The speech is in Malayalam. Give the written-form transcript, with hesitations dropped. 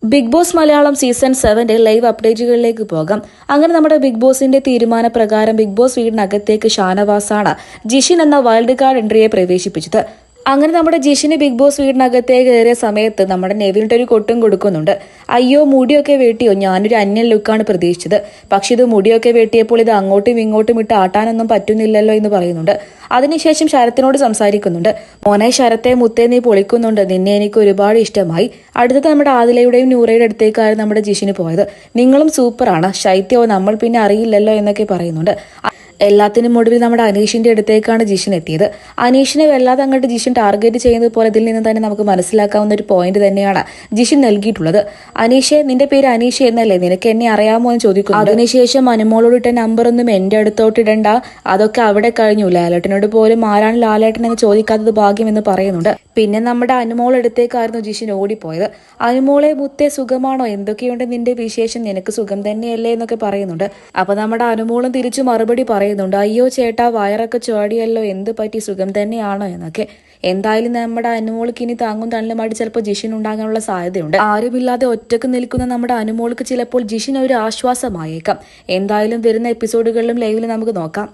Big Boss Malayalam season 7 live അപ്ഡേറ്റുകളിലേക്ക് പോകാം. അങ്ങനെ നമ്മുടെ ബിഗ് ബോസിന്റെ തീരുമാനപ്രകാരം ബിഗ് ബോസ് വീടിനകത്തേക്ക് ഷാനവാസാണ് ജിഷിൻ എന്ന വൈൽഡ് കാർഡ് എൻട്രിയെ പ്രവേശിപ്പിച്ചത്. അങ്ങനെ നമ്മുടെ ജിഷിന് ബിഗ് ബോസ് വീടിനകത്തേക്ക് കയറിയ സമയത്ത് നമ്മുടെ നെവിനിട്ട് ഒരു കൊട്ടും കൊടുക്കുന്നുണ്ട്. അയ്യോ മുടിയൊക്കെ വെട്ടിയോ, ഞാനൊരു അന്യൻ ലുക്കാണ് പ്രതീക്ഷിച്ചത്, പക്ഷെ ഇത് മുടിയൊക്കെ വെട്ടിയപ്പോൾ ഇത് അങ്ങോട്ടും ഇങ്ങോട്ടും ഇട്ട് ആട്ടാനൊന്നും പറ്റുന്നില്ലല്ലോ എന്ന് പറയുന്നുണ്ട്. അതിനുശേഷം ശരത്തിനോട് സംസാരിക്കുന്നുണ്ട്. മോനെ ശരത്തെ മുത്തേ നീ പൊളിക്കുന്നുണ്ട്, നിന്നെ എനിക്ക് ഒരുപാട് ഇഷ്ടമായി. അടുത്തത് നമ്മുടെ ആദിലയുടെയും നൂറയുടെ അടുത്തേക്കായിരുന്നു നമ്മുടെ ജിഷിന് പോയത്. നിങ്ങളും സൂപ്പറാണ്, ശൈത്യോ നമ്മൾ പിന്നെ അറിയില്ലല്ലോ എന്നൊക്കെ പറയുന്നുണ്ട്. എല്ലാത്തിനും ഒടുവിൽ നമ്മുടെ അനീഷിന്റെ അടുത്തേക്കാണ് ജിഷിൻ എത്തിയത്. അനീഷിനെ വല്ലാതെ അങ്ങോട്ട് ജിഷിൻ ടാർഗറ്റ് ചെയ്യുന്നത് പോലെ ഇതിൽ നിന്ന് തന്നെ നമുക്ക് മനസ്സിലാക്കാവുന്ന ഒരു പോയിന്റ് തന്നെയാണ് ജിഷിൻ നൽകിയിട്ടുള്ളത്. അനീഷെ, നിന്റെ പേര് അനീഷ് എന്നല്ലേ, നിനക്ക് എന്നെ അറിയാമോ എന്ന് ചോദിക്കും. അതിനുശേഷം അനുമോളോട് ഇട്ട നമ്പറൊന്നും എന്റെ അടുത്തോട്ട് ഇടണ്ട, അതൊക്കെ അവിടെ കഴിഞ്ഞു, ലാലേട്ടനോട് പോലും ആരാണ് ലാലേട്ടൻ എന്ന് ചോദിക്കാത്തത് ഭാഗ്യം എന്ന് പറയുന്നുണ്ട്. പിന്നെ നമ്മുടെ അനുമോൾ അടുത്തേക്കായിരുന്നു ജിഷിൻ ഓടിപ്പോയത്. അനുമോളെ മുത്തേ സുഖമാണോ, എന്തൊക്കെയുണ്ട് നിന്റെ വിശേഷം, നിനക്ക് സുഖം തന്നെയല്ലേ എന്നൊക്കെ പറയുന്നുണ്ട്. അപ്പൊ നമ്മുടെ അനുമോളും തിരിച്ചു മറുപടി പറയുന്നുണ്ട്, അയ്യോ ചേട്ടാ വയറൊക്കെ ചോടിയല്ലോ, എന്ത് പറ്റി, സുഖം തന്നെയാണോ എന്നൊക്കെ. എന്തായാലും നമ്മുടെ അനുമോൾക്ക് ഇനി താങ്ങും തണലുമായിട്ട് ചിലപ്പോൾ ജിഷിൻ ഉണ്ടാകാനുള്ള സാധ്യതയുണ്ട്. ആരുമില്ലാതെ ഒറ്റക്ക് നിൽക്കുന്ന നമ്മുടെ അനുമോൾക്ക് ചിലപ്പോൾ ജിഷിൻ ഒരു ആശ്വാസമായേക്കാം. എന്തായാലും വരുന്ന എപ്പിസോഡുകളിലും ലൈവിലും നമുക്ക് നോക്കാം.